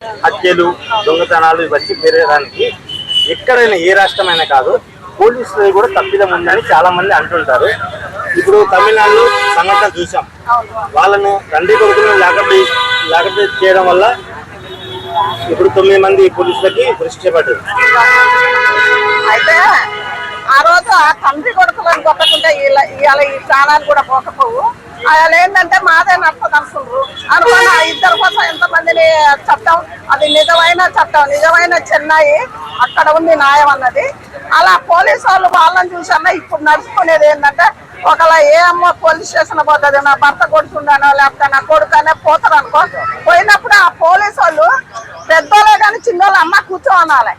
హత్యలు, దొంగతనాలు ఇవన్నీ పెరగడానికి ఎక్కడైనా ఏ రాష్ట్రమైనా కాదు పోలీసులు కూడా తప్పిదం ఉందని చాలా మంది అంటుంటారు. ఇప్పుడు తమిళనాడులో సంఘటన చూసాం. వాళ్ళను తండ్రి కొడుకులను లాకప్ చేయడం వల్ల ఇప్పుడు 9 మంది పోలీసులకి శిక్ష పడ్డది. అయితే ఆ రోజు ఆ తండ్రి కొడుకులను కొట్టకుండా ఇవాళ ఈ స్థానాలు కూడా పోకపోవు. వాళ్ళు ఏంటంటే మాదే నడుస్తుంది అనుకుంటారు అనుకున్న ఇద్దరు కోసం ఎంతమందిని చట్టం, అది నిజమైన చట్టం, నిజమైన చెన్నై అక్కడ ఉంది న్యాయం అన్నది. అలా పోలీసు వాళ్ళు వాళ్ళని చూసన్నా ఇప్పుడు నడుచుకునేది ఏంటంటే ఒకవేళ ఏ అమ్మ పోలీస్ స్టేషన్ పోతుంది, నా భర్త కొడుకుండానో లేకపోతే నా కొడుకనే పోతారు అనుకో. పోయినప్పుడు ఆ పోలీసు వాళ్ళు పెద్దోళ్ళే కానీ చిన్నోళ్ళు అమ్మ కూర్చో అనాలి,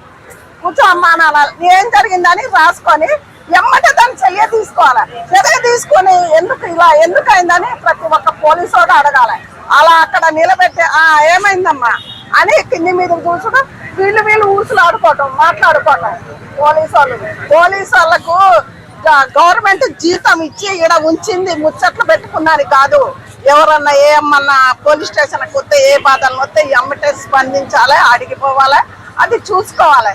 కూర్చో అమ్మ అనాలి. ఏం జరిగిందని రాసుకొని ఎమ్మటే దాన్ని చెయ్య తీసుకోవాలి. చెయ్య తీసుకొని ఎందుకు అయిందని ప్రతి ఒక్క పోలీసు వాడు అడగాలి. అలా అక్కడ నిలబెట్టి ఏమైందమ్మా అని కింది మీద చూసుడు, వీళ్ళు ఊసులు ఆడుకోవటం, మాట్లాడుకోవటం. పోలీసు వాళ్ళకు గవర్నమెంట్ జీతం ఇచ్చి ఈడ ఉంచింది ముచ్చట్లు పెట్టుకున్నాను కాదు. ఎవరన్నా ఏమన్నా పోలీస్ స్టేషన్కి వస్తే ఏ బాధలు వస్తే ఎమ్మటే స్పందించాలి, అడిగిపోవాలి, అది చూసుకోవాలి.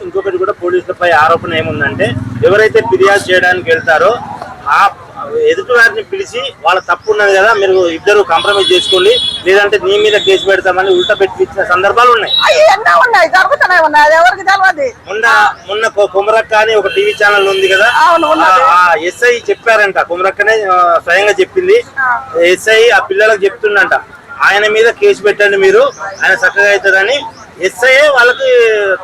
ఇంకొకటి కూడా పోలీసులపై ఆరోపణ ఏముందంటే ఎవరైతే ఫిర్యాదు చేయడానికి వెళ్తారో ఆ ఎదుటి వారిని పిలిచి వాళ్ళ తప్పు ఉన్నది కదా, మీరు ఇద్దరు కాంప్రమైజ్ చేసుకోండి, లేదంటే నీ మీద కేసు పెడతామని ఉల్టా పెట్టించిన సందర్భాలు ఉన్నాయి. జరుగుతూనే ఉన్నాయి, అది ఎవరికి తెలియదు. మొన్న కుమరక్క అని ఒక టీవీ ఛానల్ ఉంది కదా, ఎస్ఐ చెప్పారంట, కుమరక్కనే స్వయంగా చెప్పింది. ఎస్ఐ ఆ పిల్లలకు చెప్తుండంట, ఆయన మీద కేసు పెట్టండి మీరు, ఆయన చక్కగా అవుతుందని. ఎస్ఐ వాళ్ళకి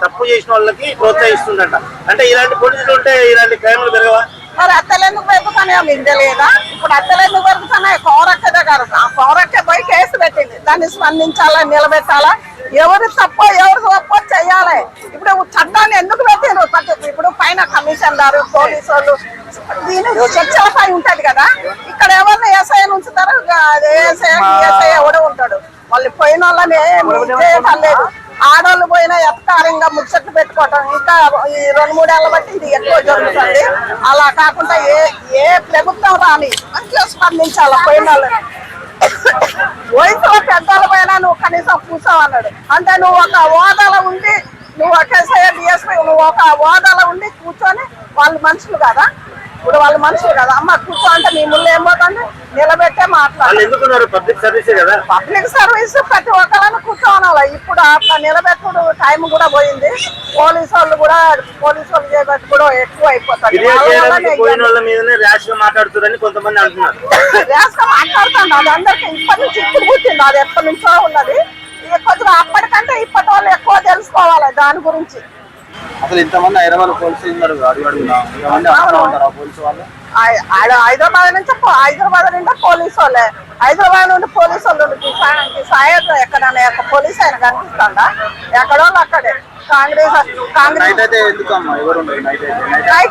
తప్పు చేసిన వాళ్ళకి ప్రోత్సహిస్తుందంట. అంటే ఇలాంటి పోలీసులు ఉంటే ఇలాంటి క్రైమ్లు పెరగవా? మరి అత్తలు ఎందుకు పెరుగుతున్నాయో మీకు తెలియదా? ఇప్పుడు అత్తలు ఎందుకు పెరుగుతున్నాయి? పౌరక్క దగ్గర ఆ పౌరక్క పోయి కేసు పెట్టింది, దాన్ని స్పందించాలా, నిలబెట్టాలా, ఎవరు తప్పో చెయ్యాలి. ఇప్పుడు చట్టాన్ని ఎందుకు పెట్టారు? ఇప్పుడు పైన కమిషనర్, పోలీసు వాళ్ళు దీని చర్చల పై ఉంటది కదా. ఇక్కడ ఎవరిని ఎస్ఐ ఉంచుతారు, ఎస్ఐ ఎవడో ఉంటాడు. వాళ్ళు పోయిన వాళ్ళని చేయలేదు. ఆడవాళ్ళు పోయినా ఎత్కారంగా ముచ్చట్లు పెట్టుకోవటం ఇంకా ఈ 2-3 ఏళ్ళ బట్టి ఇది ఎక్కువ జరుగుతుంది. అలా కాకుండా ఏ ప్రభుత్వం రాని మంచిగా స్పందించాలి. పోయిన వాళ్ళని వయసులో పెద్దవాళ్ళు పోయినా నువ్వు కనీసం కూర్చోవన్నాడు అంటే నువ్వు ఒక హోదాలో ఉండి, నువ్వు ఒక ఎస్ఐ డిఎస్పీ నువ్వు ఒక హోదాలో ఉండి కూర్చొని, వాళ్ళు మనుషులు కదా. ఇప్పుడు వాళ్ళు మనుషులు కదా, అమ్మ కూర్చో అంటే నీ ముందు ఏం పోతుంది, నిలబెట్టే మాట్లాడాలి. పబ్లిక్ సర్వీస్ ప్రతి ఒక్కరిని కూర్చోవాలి. ఇప్పుడు అట్లా నిలబెట్టుడు టైం కూడా పోయింది. పోలీసు వాళ్ళు చేయబట్టి కూడా ఎక్కువ అయిపోతుంది. మాట్లాడుతుంది అది అందరికి ఇప్పటి నుంచి ఇప్పుడు పుట్టింది, అది ఎప్పటి నుంచో ఉన్నది. కొద్దిగా అప్పటికంటే ఇప్పటి వాళ్ళు ఎక్కువ తెలుసుకోవాలి దాని గురించి. అసలు ఇంతమంది హైదరాబాద్ పోలీసులు ఉన్నారు, హైదరాబాద్ నుండి పోలీసు వాళ్ళే. హైదరాబాద్ నుండి పోలీసు వాళ్ళు సాయంత్రం ఎక్కడన్నా పోలీసు ఆయన కనిపిస్తాడా? ఎక్కడోళ్ళు అక్కడే. కాంగ్రెస్ నైట్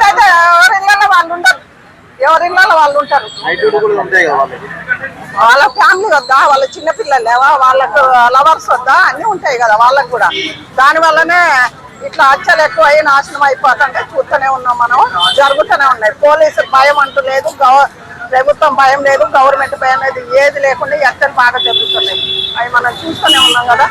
అయితే ఎవరిళ్ళలో వాళ్ళు ఉండరు, ఎవరిళ్ళలో వాళ్ళు ఉంటారు. వాళ్ళ ఫ్యామిలీ వద్దా, వాళ్ళ చిన్నపిల్లలు లేవా, వాళ్ళకు లవర్స్ వద్దా, అన్ని ఉంటాయి కదా వాళ్ళకు కూడా. దాని వల్లనే ఇట్లా హత్యలు ఎక్కువ నాశనం అయిపోతుంటే చూస్తూనే ఉన్నాం మనం, జరుగుతూనే ఉన్నాయి. పోలీసు భయం అంటూ లేదు, ప్రభుత్వం భయం లేదు, గవర్నమెంట్ భయం లేదు, ఏది లేకుండా ఎత్తని బాగా జరుగుతున్నాయి. అవి మనం చూస్తూనే ఉన్నాం కదా.